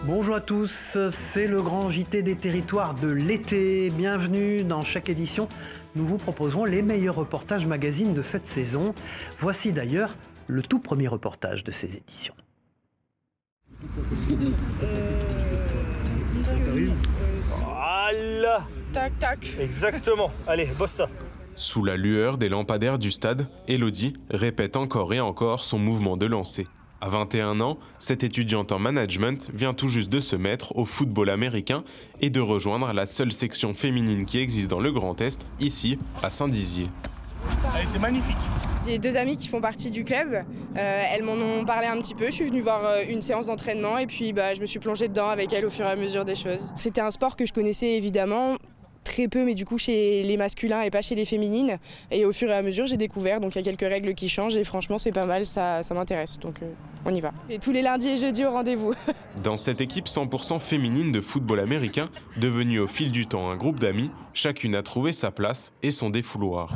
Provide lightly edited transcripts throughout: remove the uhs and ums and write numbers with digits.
Bonjour à tous, c'est le grand JT des territoires de l'été. Bienvenue dans chaque édition. Nous vous proposerons les meilleurs reportages magazines de cette saison. Voici d'ailleurs le tout premier reportage de ces éditions. Voilà. Tac, tac. Exactement. Allez, bosse ça. Sous la lueur des lampadaires du stade, Elodie répète encore et encore son mouvement de lancer. À 21 ans, cette étudiante en management vient tout juste de se mettre au football américain et de rejoindre la seule section féminine qui existe dans le Grand Est, ici, à Saint-Dizier. Elle était magnifique. J'ai deux amies qui font partie du club. Elles m'en ont parlé un petit peu. Je suis venue voir une séance d'entraînement et puis je me suis plongée dedans avec elles au fur et à mesure des choses. C'était un sport que je connaissais évidemment très peu, mais du coup chez les masculins et pas chez les féminines. Et au fur et à mesure, j'ai découvert. Donc il y a quelques règles qui changent et franchement, c'est pas mal, ça m'intéresse. Donc on y va. Et tous les lundis et jeudis au rendez-vous. Dans cette équipe 100% féminine de football américain, devenue au fil du temps un groupe d'amis, chacune a trouvé sa place et son défouloir.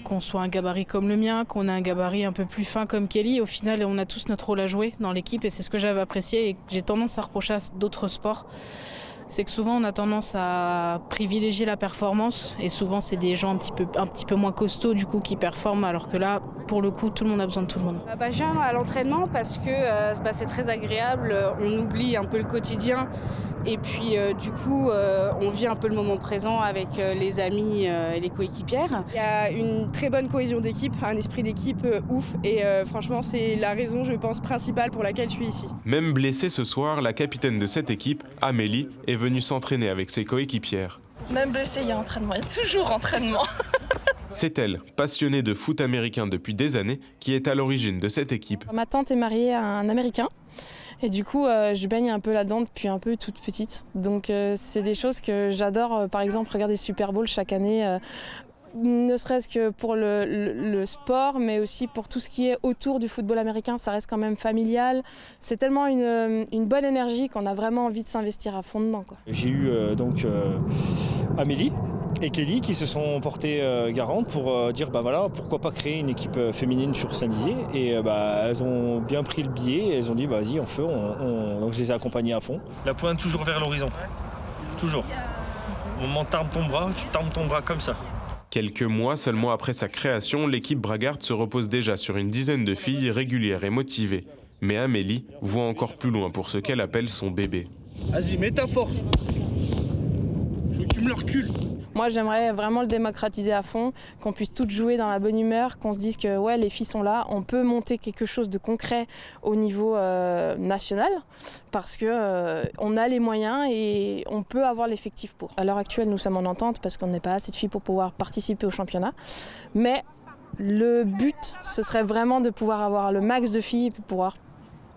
Qu'on soit un gabarit comme le mien, qu'on ait un gabarit un peu plus fin comme Kelly, au final on a tous notre rôle à jouer dans l'équipe et c'est ce que j'avais apprécié et que j'ai tendance à reprocher à d'autres sports. C'est que souvent on a tendance à privilégier la performance et souvent c'est des gens un petit peu moins costauds du coup qui performent alors que là pour le coup tout le monde a besoin de tout le monde. J'aime à l'entraînement parce que c'est très agréable, on oublie un peu le quotidien et puis du coup on vit un peu le moment présent avec les amis et les coéquipières. Il y a une très bonne cohésion d'équipe, un esprit d'équipe ouf et franchement c'est la raison je pense principale pour laquelle je suis ici. Même blessée ce soir, la capitaine de cette équipe, Amélie, est venue s'entraîner avec ses coéquipières. Même blessée, il y a entraînement, il y a toujours entraînement. C'est elle, passionnée de foot américain depuis des années, qui est à l'origine de cette équipe. Ma tante est mariée à un Américain et du coup je baigne un peu là-dedans depuis un peu toute petite. Donc c'est des choses que j'adore, par exemple regarder Super Bowl chaque année. Ne serait-ce que pour le sport, mais aussi pour tout ce qui est autour du football américain, ça reste quand même familial. C'est tellement une bonne énergie qu'on a vraiment envie de s'investir à fond dedans, quoi. J'ai eu Amélie et Kelly qui se sont portées garantes pour dire voilà, pourquoi pas créer une équipe féminine sur Saint-Dizier et elles ont bien pris le billet et elles ont dit vas-y on fait, donc je les ai accompagnées à fond. La pointe toujours vers l'horizon, toujours. Au moment où tu t'armes ton bras comme ça. Quelques mois seulement après sa création, l'équipe Bragard se repose déjà sur une dizaine de filles régulières et motivées. Mais Amélie voit encore plus loin pour ce qu'elle appelle son bébé. Vas-y, mets ta force. Je veux que tu me le recules. Moi j'aimerais vraiment le démocratiser à fond, qu'on puisse toutes jouer dans la bonne humeur, qu'on se dise que ouais, les filles sont là, on peut monter quelque chose de concret au niveau national parce que on a les moyens et on peut avoir l'effectif pour. À l'heure actuelle nous sommes en entente parce qu'on n'est pas assez de filles pour pouvoir participer au championnat, mais le but ce serait vraiment de pouvoir avoir le max de filles pour pouvoir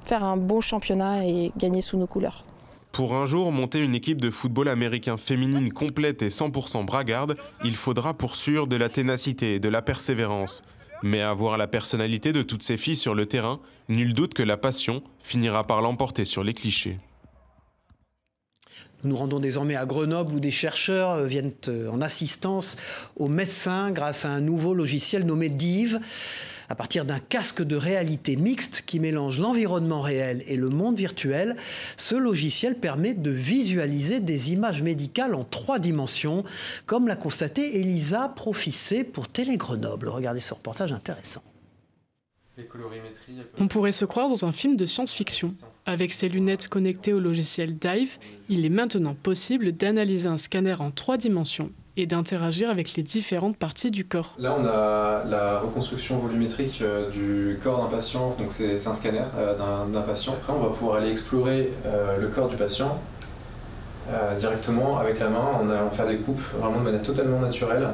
faire un bon championnat et gagner sous nos couleurs. Pour un jour monter une équipe de football américain féminine complète et 100% bragarde, il faudra pour sûr de la ténacité et de la persévérance. Mais à voir la personnalité de toutes ces filles sur le terrain, nul doute que la passion finira par l'emporter sur les clichés. Nous nous rendons désormais à Grenoble où des chercheurs viennent en assistance aux médecins grâce à un nouveau logiciel nommé Dive. À partir d'un casque de réalité mixte qui mélange l'environnement réel et le monde virtuel, ce logiciel permet de visualiser des images médicales en 3 dimensions, comme l'a constaté Elisa Profissé pour Télé Grenoble. Regardez ce reportage intéressant. On pourrait se croire dans un film de science-fiction. Avec ses lunettes connectées au logiciel Dive, il est maintenant possible d'analyser un scanner en 3 dimensions et d'interagir avec les différentes parties du corps. Là, on a la reconstruction volumétrique du corps d'un patient, donc c'est un scanner d'un patient. Après, on va pouvoir aller explorer le corps du patient directement avec la main. On va faire des coupes vraiment de manière totalement naturelle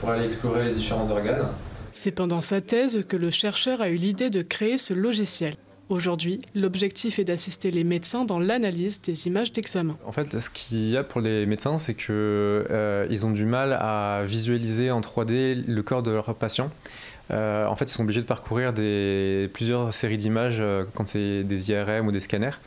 pour aller explorer les différents organes. C'est pendant sa thèse que le chercheur a eu l'idée de créer ce logiciel. Aujourd'hui, l'objectif est d'assister les médecins dans l'analyse des images d'examen. En fait, ce qu'il y a pour les médecins, c'est qu'ils ont du mal à visualiser en 3D le corps de leurs patients. En fait, ils sont obligés de parcourir plusieurs séries d'images quand c'est des IRM ou des scanners.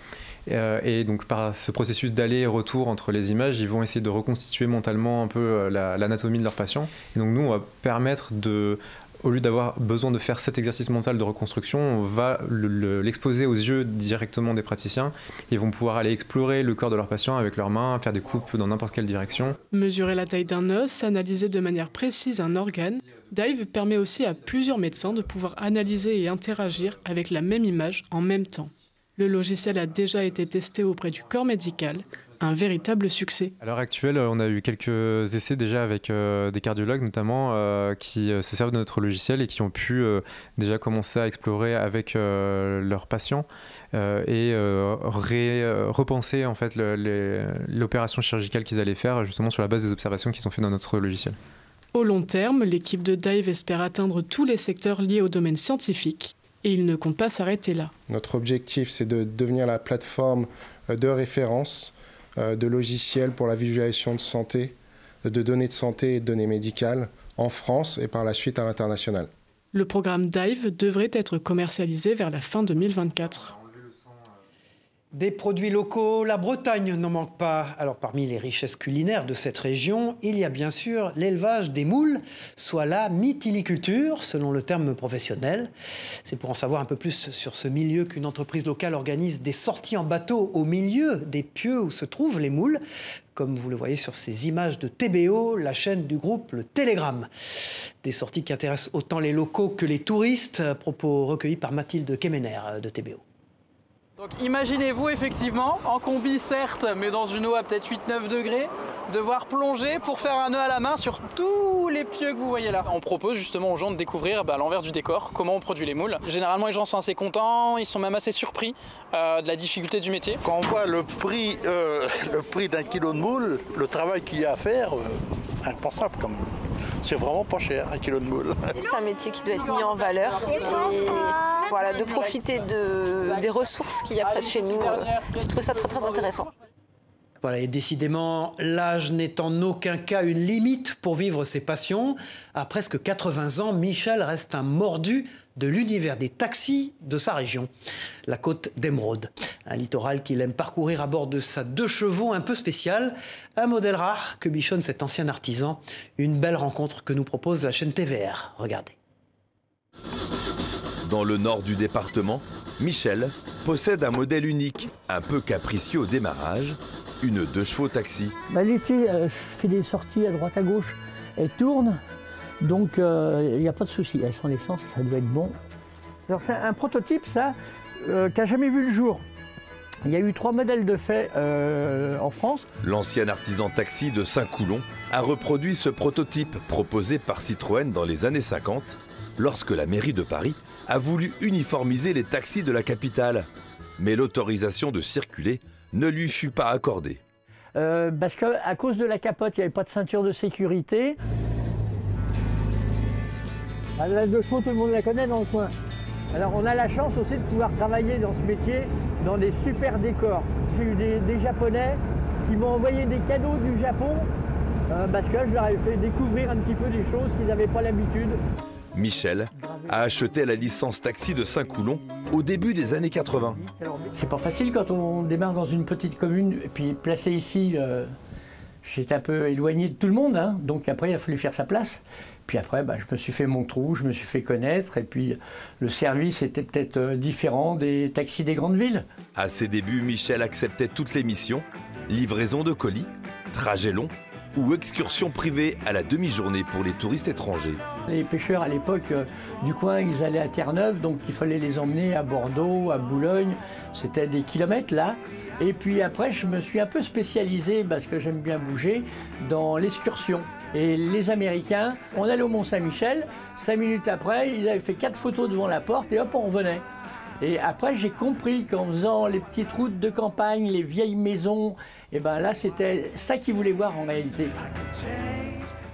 Et donc par ce processus d'aller et retour entre les images, ils vont essayer de reconstituer mentalement un peu l'anatomie de leurs patients. Et donc nous, on va permettre de au lieu d'avoir besoin de faire cet exercice mental de reconstruction, on va l'exposer aux yeux directement des praticiens. Ils vont pouvoir aller explorer le corps de leur patient avec leurs mains, faire des coupes dans n'importe quelle direction. Mesurer la taille d'un os, analyser de manière précise un organe, Dive permet aussi à plusieurs médecins de pouvoir analyser et interagir avec la même image en même temps. Le logiciel a déjà été testé auprès du corps médical, un véritable succès. À l'heure actuelle, on a eu quelques essais déjà avec des cardiologues notamment qui se servent de notre logiciel et qui ont pu déjà commencer à explorer avec leurs patients et repenser en fait l'opération chirurgicale qu'ils allaient faire justement sur la base des observations qu'ils ont fait dans notre logiciel. Au long terme, l'équipe de Dive espère atteindre tous les secteurs liés au domaine scientifique et il ne compte pas s'arrêter là. Notre objectif, c'est de devenir la plateforme de référence de logiciels pour la visualisation de santé, de données de santé et de données médicales en France et par la suite à l'international. Le programme Dive devrait être commercialisé vers la fin 2024. Des produits locaux, la Bretagne n'en manque pas. Alors parmi les richesses culinaires de cette région, il y a bien sûr l'élevage des moules, soit la mytiliculture, selon le terme professionnel. C'est pour en savoir un peu plus sur ce milieu qu'une entreprise locale organise des sorties en bateau au milieu des pieux où se trouvent les moules, comme vous le voyez sur ces images de TBO, la chaîne du groupe Le Télégramme. Des sorties qui intéressent autant les locaux que les touristes, propos recueillis par Mathilde Kemener de TBO. Donc imaginez-vous effectivement, en combi certes, mais dans une eau à peut-être 8-9 degrés, devoir plonger pour faire un nœud à la main sur tous les pieux que vous voyez là. On propose justement aux gens de découvrir l'envers du décor, comment on produit les moules. Généralement les gens sont assez contents, ils sont même assez surpris de la difficulté du métier. Quand on voit le prix d'un kilo de moule, le travail qu'il y a à faire, impensable quand même. C'est vraiment pas cher, un kilo de moule. C'est un métier qui doit être mis en valeur et voilà, de profiter des ressources qu'il y a près de chez nous. Je trouve ça très très intéressant. Voilà, et décidément, l'âge n'est en aucun cas une limite pour vivre ses passions. À presque 80 ans, Michel reste un mordu de l'univers des taxis de sa région, la côte d'Émeraude. Un littoral qu'il aime parcourir à bord de sa 2 chevaux un peu spéciale. Un modèle rare que bichonne cet ancien artisan. Une belle rencontre que nous propose la chaîne TVR. Regardez. Dans le nord du département, Michel possède un modèle unique, un peu capricieux au démarrage, une 2 chevaux taxi. L'été, je fais des sorties à droite à gauche, elles tournent, donc il n'y a pas de souci. Elles sont à l'essence, ça doit être bon. Alors c'est un prototype, ça, qui n'a jamais vu le jour. Il y a eu 3 modèles de fait en France. L'ancien artisan taxi de Saint-Coulon a reproduit ce prototype proposé par Citroën dans les années 50, lorsque la mairie de Paris a voulu uniformiser les taxis de la capitale. Mais l'autorisation de circuler ne lui fut pas accordée. Parce qu'à cause de la capote, il n'y avait pas de ceinture de sécurité. La 2 chevaux, tout le monde la connaît dans le coin. Alors on a la chance aussi de pouvoir travailler dans ce métier dans des super décors. J'ai eu des Japonais qui m'ont envoyé des cadeaux du Japon parce que je leur ai fait découvrir un petit peu des choses qu'ils n'avaient pas l'habitude. Michel a acheté la licence taxi de Saint-Coulon au début des années 80. C'est pas facile quand on démarre dans une petite commune et puis placé ici, j'étais un peu éloigné de tout le monde, hein, donc après il a fallu faire sa place. Puis après, je me suis fait mon trou, je me suis fait connaître et puis le service était peut-être différent des taxis des grandes villes. À ses débuts, Michel acceptait toutes les missions, livraison de colis, trajets longs ou excursions privées à la demi-journée pour les touristes étrangers. Les pêcheurs à l'époque du coin, ils allaient à Terre-Neuve, donc il fallait les emmener à Bordeaux, à Boulogne, c'était des kilomètres là. Et puis après, je me suis un peu spécialisé, parce que j'aime bien bouger, dans l'excursion. Et les Américains, on allait au Mont-Saint-Michel, 5 minutes après, ils avaient fait 4 photos devant la porte et hop, on revenait. Et après, j'ai compris qu'en faisant les petites routes de campagne, les vieilles maisons, et là, c'était ça qu'ils voulaient voir en réalité.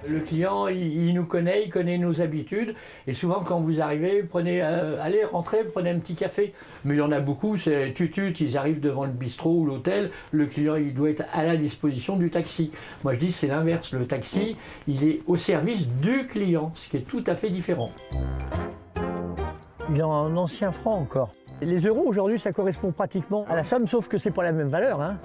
Le client, il nous connaît, il connaît nos habitudes. Et souvent, quand vous arrivez, allez, rentrez, prenez un petit café. Mais il y en a beaucoup, c'est tutut, ils arrivent devant le bistrot ou l'hôtel. Le client, il doit être à la disposition du taxi. Moi, je dis c'est l'inverse. Le taxi, il est au service du client, ce qui est tout à fait différent. Il est en ancien franc encore. Les euros aujourd'hui, ça correspond pratiquement à la somme, sauf que c'est pas la même valeur. Hein.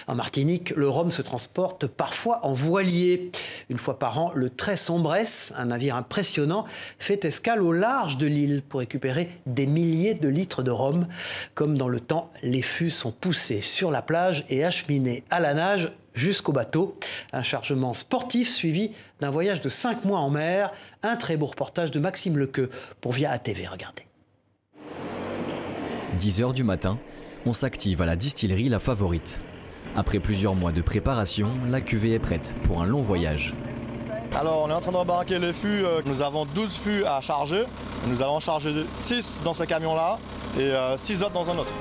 En Martinique, le rhum se transporte parfois en voilier. Une fois par an, le Très Sombresse, un navire impressionnant, fait escale au large de l'île pour récupérer des milliers de litres de rhum. Comme dans le temps, les fûts sont poussés sur la plage et acheminés à la nage jusqu'au bateau. Un chargement sportif suivi d'un voyage de 5 mois en mer. Un très beau reportage de Maxime Lequeux pour Via ATV. Regardez. 10 h du matin, on s'active à la distillerie La Favorite. Après plusieurs mois de préparation, la cuvée est prête pour un long voyage. Alors on est en train d'embarquer les fûts, nous avons 12 fûts à charger. Nous allons charger 6 dans ce camion-là et 6 autres dans un autre.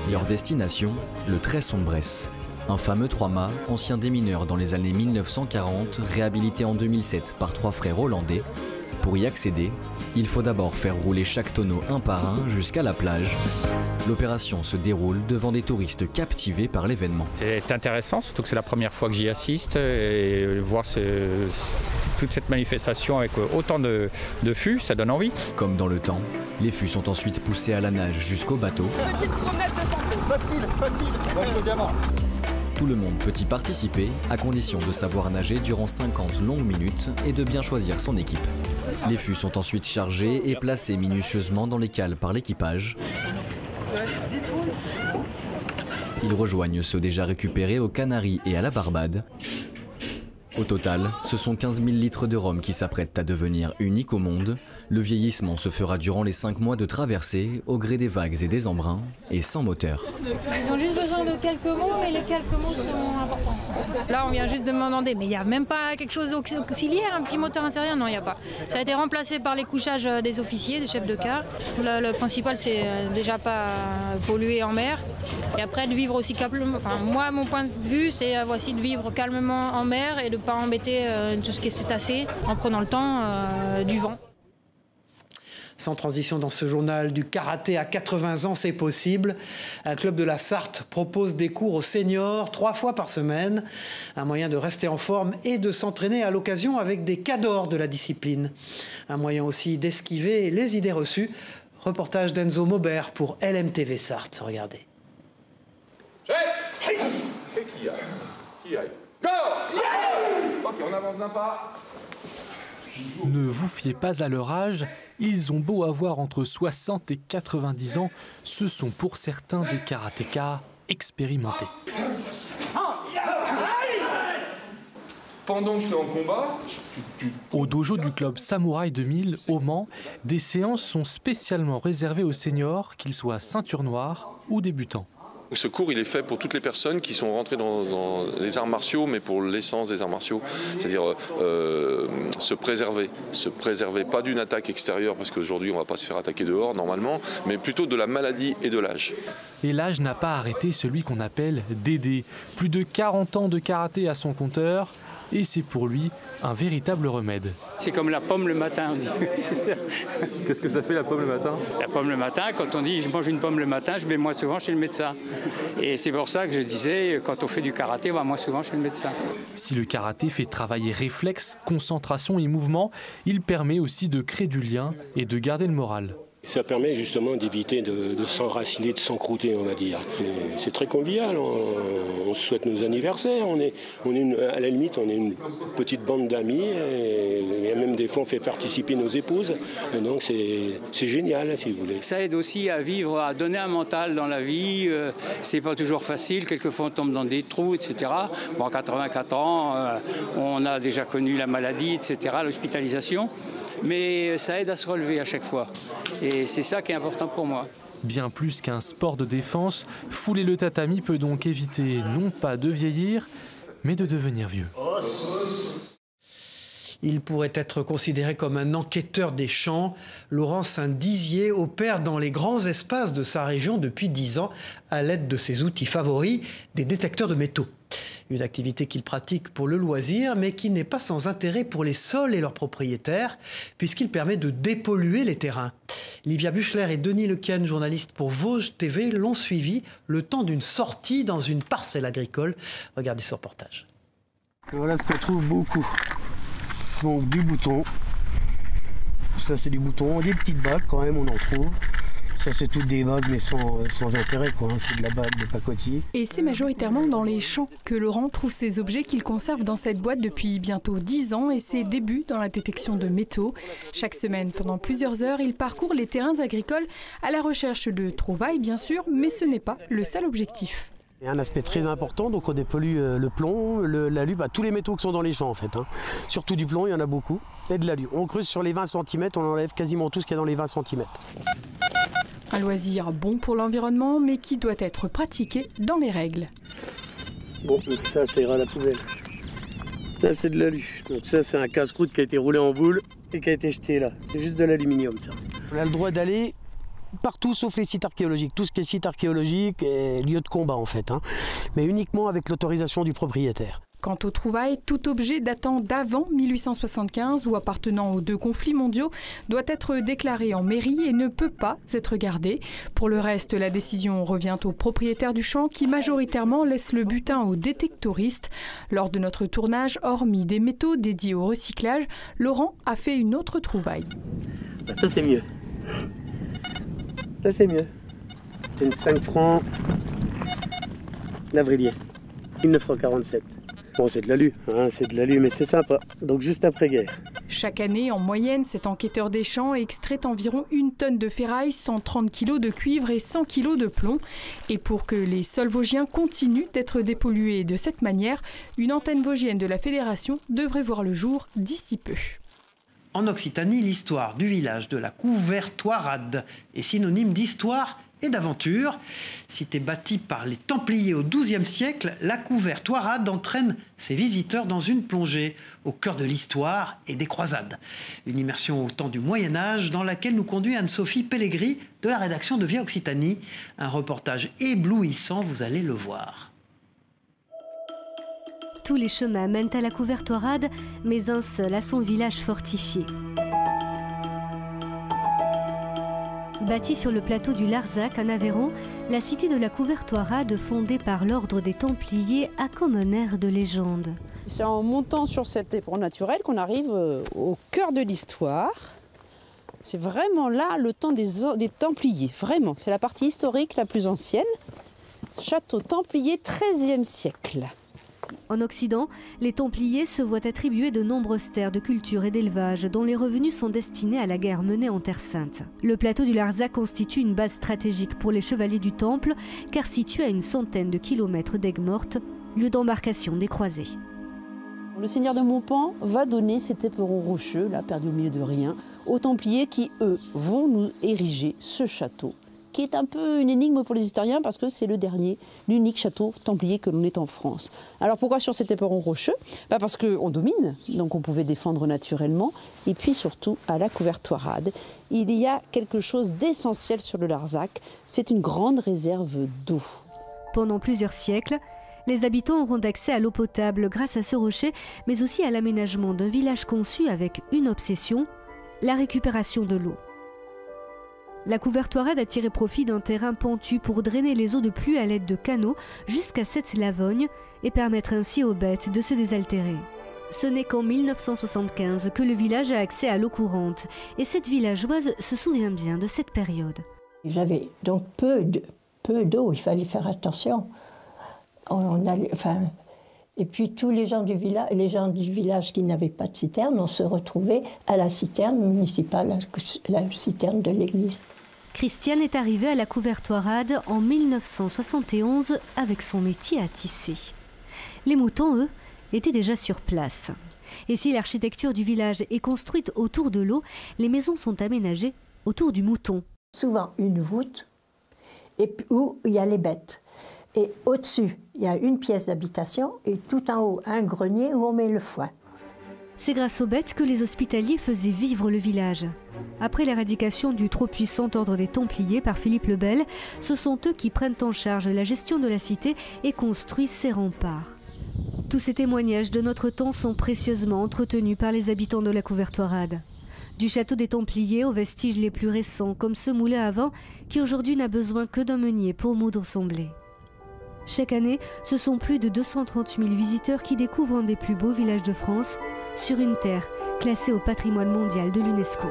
Leur destination, le Très Sombresse. Un fameux 3-mâts, ancien démineur dans les années 1940, réhabilité en 2007 par 3 frères hollandais. Pour y accéder, il faut d'abord faire rouler chaque tonneau un par un jusqu'à la plage. L'opération se déroule devant des touristes captivés par l'événement. C'est intéressant, surtout que c'est la première fois que j'y assiste et voir toute cette manifestation avec autant de fûts, ça donne envie. Comme dans le temps, les fûts sont ensuite poussés à la nage jusqu'au bateau. Petite promenade de santé. Facile. Tout le monde peut y participer, à condition de savoir nager durant 50 longues minutes et de bien choisir son équipe. Les fûts sont ensuite chargés et placés minutieusement dans les cales par l'équipage. Ils rejoignent ceux déjà récupérés aux Canaries et à la Barbade. Au total, ce sont 15 000 litres de rhum qui s'apprêtent à devenir uniques au monde. Le vieillissement se fera durant les 5 mois de traversée, au gré des vagues et des embruns, et sans moteur. Ils ont juste besoin de quelques mots, mais les quelques mots sont importants. Là, on vient juste de m'en demander, mais il n'y a même pas quelque chose d'auxiliaire, un petit moteur intérieur? Non, il n'y a pas. Ça a été remplacé par les couchages des officiers, des chefs de quart. Le principal, c'est déjà pas polluer en mer. Et après, de vivre aussi calmement. Enfin, moi, mon point de vue, c'est de vivre calmement en mer et de ne pas embêter tout ce qui est cétacé en prenant le temps du vent. Sans transition dans ce journal, du karaté à 80 ans, c'est possible. Un club de la Sarthe propose des cours aux seniors 3 fois par semaine. Un moyen de rester en forme et de s'entraîner à l'occasion avec des cadors de la discipline. Un moyen aussi d'esquiver les idées reçues. Reportage d'Enzo Maubert pour LMTV Sarthe. Regardez. Et qui aille Go! Ok, on avance d'un pas. Ne vous fiez pas à leur âge, ils ont beau avoir entre 60 et 90 ans, ce sont pour certains des karatékas expérimentés. Pendant que tu es en combat, Au dojo du club Samouraï 2000 au Mans, des séances sont spécialement réservées aux seniors, qu'ils soient ceinture noire ou débutants. Ce cours, il est fait pour toutes les personnes qui sont rentrées dans les arts martiaux, mais pour l'essence des arts martiaux, c'est-à-dire se préserver pas d'une attaque extérieure, parce qu'aujourd'hui on ne va pas se faire attaquer dehors normalement, mais plutôt de la maladie et de l'âge. Et l'âge n'a pas arrêté celui qu'on appelle Dédé. Plus de 40 ans de karaté à son compteur, et c'est pour lui un véritable remède. C'est comme la pomme le matin. Qu'est-ce que ça fait la pomme le matin? La pomme le matin, quand on dit je mange une pomme le matin, je vais moins souvent chez le médecin. Et c'est pour ça que je disais, quand on fait du karaté, on va moins souvent chez le médecin. Si le karaté fait travailler réflexe, concentration et mouvement, il permet aussi de créer du lien et de garder le moral. Ça permet justement d'éviter de s'enraciner, de s'encrouter, on va dire. C'est très convivial, on se souhaite nos anniversaires, à la limite on est une petite bande d'amis, et même des fois on fait participer nos épouses, et donc c'est génial si vous voulez. Ça aide aussi à vivre, à donner un mental dans la vie, c'est pas toujours facile, quelquefois on tombe dans des trous, etc. Bon, à 84 ans, on a déjà connu la maladie, etc., l'hospitalisation. Mais ça aide à se relever à chaque fois. Et c'est ça qui est important pour moi. Bien plus qu'un sport de défense, fouler le tatami peut donc éviter non pas de vieillir, mais de devenir vieux. Il pourrait être considéré comme un enquêteur des champs. Laurent Saint-Dizier opère dans les grands espaces de sa région depuis 10 ans à l'aide de ses outils favoris, des détecteurs de métaux. Une activité qu'il pratique pour le loisir, mais qui n'est pas sans intérêt pour les sols et leurs propriétaires, puisqu'il permet de dépolluer les terrains. Livia Buchler et Denis Lequien, journalistes pour Vosges TV, l'ont suivi le temps d'une sortie dans une parcelle agricole. Regardez ce reportage. Voilà ce qu'on trouve beaucoup. Donc du bouton. Ça c'est du bouton, des petites bagues quand même on en trouve. Ça c'est toutes des vagues mais sans intérêt quoi, hein. C'est de la bague de pacotille. Et c'est majoritairement dans les champs que Laurent trouve ces objets qu'il conserve dans cette boîte depuis bientôt 10 ans et ses débuts dans la détection de métaux. Chaque semaine, pendant plusieurs heures, il parcourt les terrains agricoles à la recherche de trouvailles bien sûr, mais ce n'est pas le seul objectif. Il y a un aspect très important, donc on dépollue le plomb, l'alu, tous les métaux qui sont dans les champs en fait. Hein. Surtout du plomb, il y en a beaucoup, et de l'alu. On creuse sur les 20 cm, on enlève quasiment tout ce qu'il y a dans les 20 cm. Un loisir bon pour l'environnement, mais qui doit être pratiqué dans les règles. Bon, donc ça ira à la poubelle. Ça c'est de l'alu. Donc ça c'est un casse-croûte qui a été roulé en boule et qui a été jeté là. C'est juste de l'aluminium ça. On a le droit d'aller partout sauf les sites archéologiques. Tout ce qui est site archéologique est lieu de combat en fait, hein. Mais uniquement avec l'autorisation du propriétaire. Quant aux trouvailles, tout objet datant d'avant 1875 ou appartenant aux 2 conflits mondiaux doit être déclaré en mairie et ne peut pas être gardé. Pour le reste, la décision revient au propriétaire du champ qui majoritairement laisse le butin aux détectoristes. Lors de notre tournage, hormis des métaux dédiés au recyclage, Laurent a fait une autre trouvaille. Ça c'est mieux. Ça c'est mieux. C'est une 5 francs Lavrillier, 1947. Bon, c'est de l'alu, hein, c'est de l'alu, mais c'est sympa. Donc juste après-guerre. Chaque année, en moyenne, cet enquêteur des champs extrait environ 1 tonne de ferraille, 130 kg de cuivre et 100 kg de plomb. Et pour que les sols vosgiens continuent d'être dépollués de cette manière, une antenne vosgienne de la Fédération devrait voir le jour d'ici peu. En Occitanie, l'histoire du village de la Couvertoirade est synonyme d'histoire et d'aventure. Cité bâtie par les Templiers au XIIe siècle, la Couvertoirade entraîne ses visiteurs dans une plongée au cœur de l'histoire et des croisades. Une immersion au temps du Moyen-Âge dans laquelle nous conduit Anne-Sophie Pellegrini de la rédaction de Via Occitanie. Un reportage éblouissant, vous allez le voir. Tous les chemins mènent à la Couvertoirade, mais un seul à son village fortifié. Bâtie sur le plateau du Larzac, en Aveyron, la cité de la Couvertoirade, fondée par l'ordre des Templiers, a comme un air de légende. C'est en montant sur cet éperon naturel qu'on arrive au cœur de l'histoire. C'est vraiment là le temps des Templiers, vraiment. C'est la partie historique la plus ancienne. Château Templier, XIIIe siècle. En Occident, les Templiers se voient attribuer de nombreuses terres de culture et d'élevage dont les revenus sont destinés à la guerre menée en Terre Sainte. Le plateau du Larzac constitue une base stratégique pour les chevaliers du Temple, car situé à une centaine de kilomètres d'Aigues-Mortes, lieu d'embarcation des croisés. Le seigneur de Montpan va donner cet éperon rocheux, là perdu au milieu de rien, aux Templiers qui, eux, vont nous ériger ce château, qui est un peu une énigme pour les historiens parce que c'est le dernier, l'unique château templier que l'on ait en France. Alors pourquoi sur cet éperon rocheux? Parce qu'on domine, donc on pouvait défendre naturellement, et puis surtout à la Couvertoirade. Il y a quelque chose d'essentiel sur le Larzac, c'est une grande réserve d'eau. Pendant plusieurs siècles, les habitants auront accès à l'eau potable grâce à ce rocher, mais aussi à l'aménagement d'un village conçu avec une obsession, la récupération de l'eau. La Couvertoirade a tiré profit d'un terrain pentu pour drainer les eaux de pluie à l'aide de canaux jusqu'à cette Lavogne et permettre ainsi aux bêtes de se désaltérer. Ce n'est qu'en 1975 que le village a accès à l'eau courante et cette villageoise se souvient bien de cette période. Ils avaient donc peu d'eau, il fallait faire attention. Et puis tous les gens du village qui n'avaient pas de citerne, on se retrouvait à la citerne municipale, la citerne de l'église. Christiane est arrivée à la Couvertoirade en 1971 avec son métier à tisser. Les moutons, eux, étaient déjà sur place. Et si l'architecture du village est construite autour de l'eau, les maisons sont aménagées autour du mouton. Souvent une voûte où il y a les bêtes. Et au-dessus, il y a une pièce d'habitation et tout en haut, un grenier où on met le foin. C'est grâce aux bêtes que les hospitaliers faisaient vivre le village. Après l'éradication du trop puissant ordre des Templiers par Philippe le Bel, ce sont eux qui prennent en charge la gestion de la cité et construisent ses remparts. Tous ces témoignages de notre temps sont précieusement entretenus par les habitants de la Couvertoirade. Du château des Templiers aux vestiges les plus récents, comme ce moulin à vent qui aujourd'hui n'a besoin que d'un meunier pour moudre son blé. Chaque année, ce sont plus de 230 000 visiteurs qui découvrent un des plus beaux villages de France sur une terre classée au patrimoine mondial de l'UNESCO.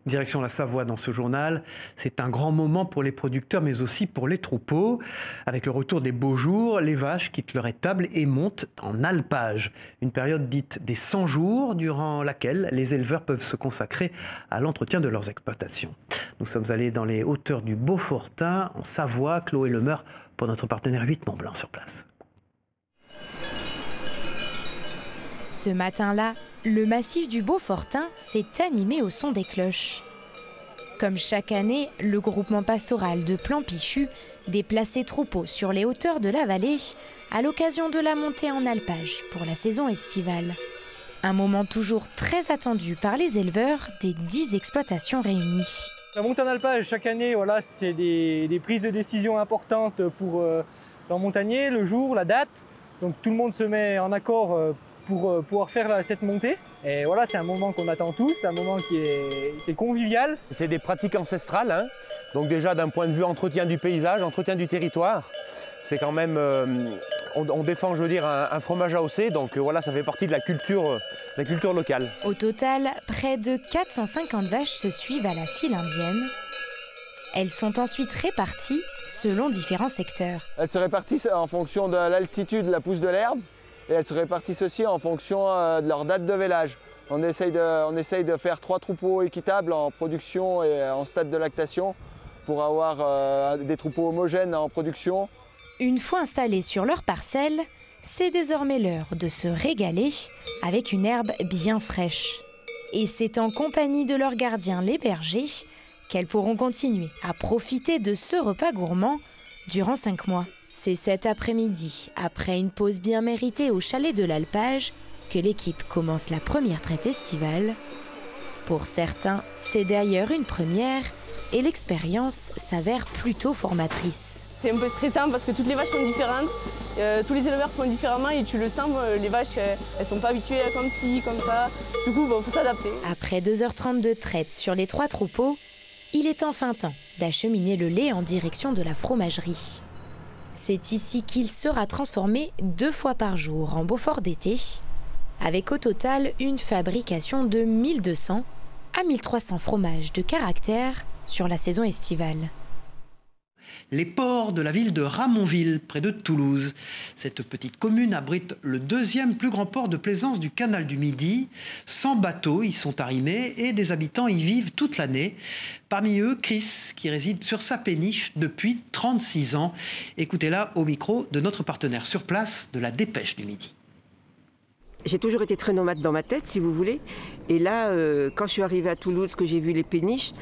Direction la Savoie dans ce journal, c'est un grand moment pour les producteurs mais aussi pour les troupeaux. Avec le retour des beaux jours, les vaches quittent leur étable et montent en alpage. Une période dite des 100 jours durant laquelle les éleveurs peuvent se consacrer à l'entretien de leurs exploitations. Nous sommes allés dans les hauteurs du Beaufortain en Savoie, Chloé Lemeur pour notre partenaire 8 Mont-Blanc sur place. Ce matin-là, le massif du Beaufortain s'est animé au son des cloches. Comme chaque année, le groupement pastoral de Plan-Pichu déplace ses troupeaux sur les hauteurs de la vallée à l'occasion de la montée en alpage pour la saison estivale. Un moment toujours très attendu par les éleveurs des 10 exploitations réunies. La montée en alpage, chaque année, voilà, c'est des prises de décision importantes pour les montagners, le jour, la date. Donc tout le monde se met en accord pour pouvoir faire cette montée. Et voilà, c'est un moment qu'on attend tous, un moment qui est convivial. C'est des pratiques ancestrales, hein. Donc déjà d'un point de vue entretien du paysage, entretien du territoire, c'est quand même, on défend, je veux dire, un fromage AOC, donc voilà, ça fait partie de la culture locale. Au total, près de 450 vaches se suivent à la file indienne. Elles sont ensuite réparties selon différents secteurs. Elles se répartissent en fonction de l'altitude, la pousse de l'herbe. Et elles se répartissent aussi en fonction de leur date de vélage. On essaye de faire 3 troupeaux équitables en production et en stade de lactation pour avoir des troupeaux homogènes en production. Une fois installés sur leur parcelle, c'est désormais l'heure de se régaler avec une herbe bien fraîche. Et c'est en compagnie de leurs gardiens, les bergers, qu'elles pourront continuer à profiter de ce repas gourmand durant 5 mois. C'est cet après-midi, après une pause bien méritée au chalet de l'Alpage, que l'équipe commence la première traite estivale. Pour certains, c'est d'ailleurs une première et l'expérience s'avère plutôt formatrice. C'est un peu stressant parce que toutes les vaches sont différentes, tous les éleveurs font différemment et tu le sens, les vaches elles sont pas habituées à comme ci, comme ça, du coup il faut s'adapter. Après 2h30 de traite sur les 3 troupeaux, il est enfin temps d'acheminer le lait en direction de la fromagerie. C'est ici qu'il sera transformé 2 fois par jour en Beaufort d'été, avec au total une fabrication de 1200 à 1300 fromages de caractère sur la saison estivale. Les ports de la ville de Ramonville, près de Toulouse. Cette petite commune abrite le 2e plus grand port de plaisance du canal du Midi. 100 bateaux y sont arrimés et des habitants y vivent toute l'année. Parmi eux, Chris, qui réside sur sa péniche depuis 36 ans. Écoutez-la au micro de notre partenaire sur place de la Dépêche du Midi. J'ai toujours été très nomade dans ma tête, si vous voulez. Et là, quand je suis arrivée à Toulouse, que j'ai vu les péniches,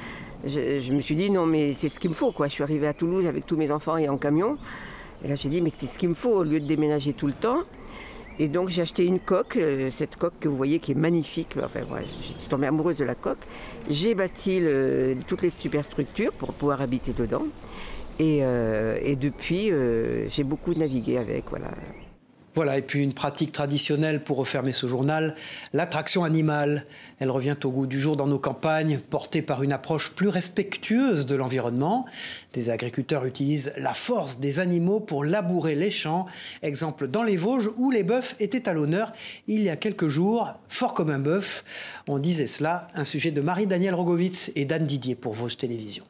je me suis dit non mais c'est ce qu'il me faut quoi. Je suis arrivée à Toulouse avec tous mes enfants et en camion. Et là j'ai dit mais c'est ce qu'il me faut au lieu de déménager tout le temps. Et donc j'ai acheté une coque, cette coque que vous voyez qui est magnifique. Enfin, ouais, je suis tombée amoureuse de la coque. J'ai bâti toutes les superstructures pour pouvoir habiter dedans. Et depuis j'ai beaucoup navigué avec, voilà. Voilà, et puis une pratique traditionnelle pour refermer ce journal, l'attraction animale. Elle revient au goût du jour dans nos campagnes, portée par une approche plus respectueuse de l'environnement. Des agriculteurs utilisent la force des animaux pour labourer les champs. Exemple dans les Vosges où les bœufs étaient à l'honneur il y a quelques jours. Fort comme un bœuf, on disait cela, un sujet de Marie-Danielle Rogovitz et d'Anne Didier pour Vosges Télévisions.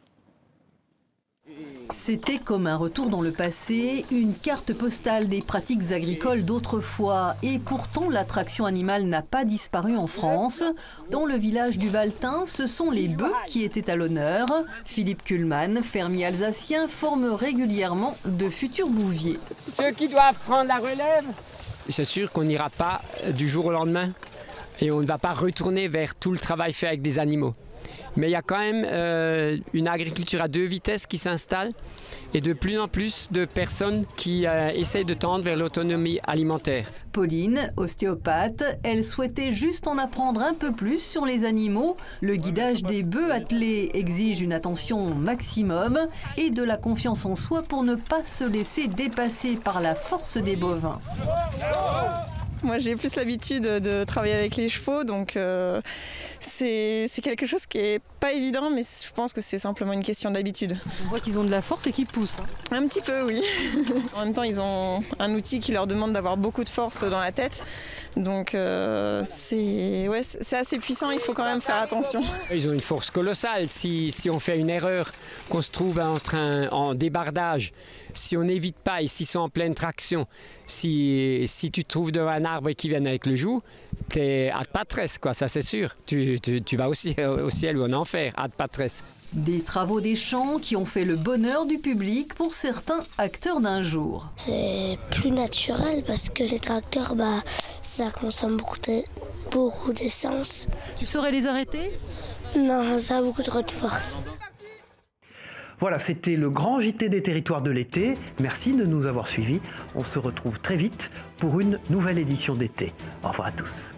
C'était comme un retour dans le passé, une carte postale des pratiques agricoles d'autrefois. Et pourtant, l'attraction animale n'a pas disparu en France. Dans le village du Valtin, ce sont les bœufs qui étaient à l'honneur. Philippe Kuhlmann, fermier alsacien, forme régulièrement de futurs bouviers. Ceux qui doivent prendre la relève, c'est sûr qu'on n'ira pas du jour au lendemain et on ne va pas retourner vers tout le travail fait avec des animaux. Mais il y a quand même une agriculture à 2 vitesses qui s'installe et de plus en plus de personnes qui essayent de tendre vers l'autonomie alimentaire. Pauline, ostéopathe, elle souhaitait juste en apprendre un peu plus sur les animaux. Le guidage des bœufs attelés exige une attention maximum et de la confiance en soi pour ne pas se laisser dépasser par la force des bovins. Moi, j'ai plus l'habitude de travailler avec les chevaux, donc c'est quelque chose qui est pas évident, mais je pense que c'est simplement une question d'habitude. On voit qu'ils ont de la force et qu'ils poussent. Un petit peu, oui. En même temps, ils ont un outil qui leur demande d'avoir beaucoup de force dans la tête, donc c'est assez puissant, il faut quand même faire attention. Ils ont une force colossale. Si on fait une erreur, qu'on se trouve en débardage, si on n'évite pas et s'ils sont en pleine traction, si tu te trouves devant un arbre et qu'ils viennent avec le joug, t'es ad patres, quoi, ça c'est sûr. Tu vas aussi au ciel ou en enfer, ad patres. Des travaux des champs qui ont fait le bonheur du public pour certains acteurs d'un jour. C'est plus naturel parce que les tracteurs, ça consomme beaucoup d'essence. Tu saurais les arrêter? Non, ça a beaucoup trop de force. Voilà, c'était le grand JT des territoires de l'été. Merci de nous avoir suivis. On se retrouve très vite pour une nouvelle édition d'été. Au revoir à tous.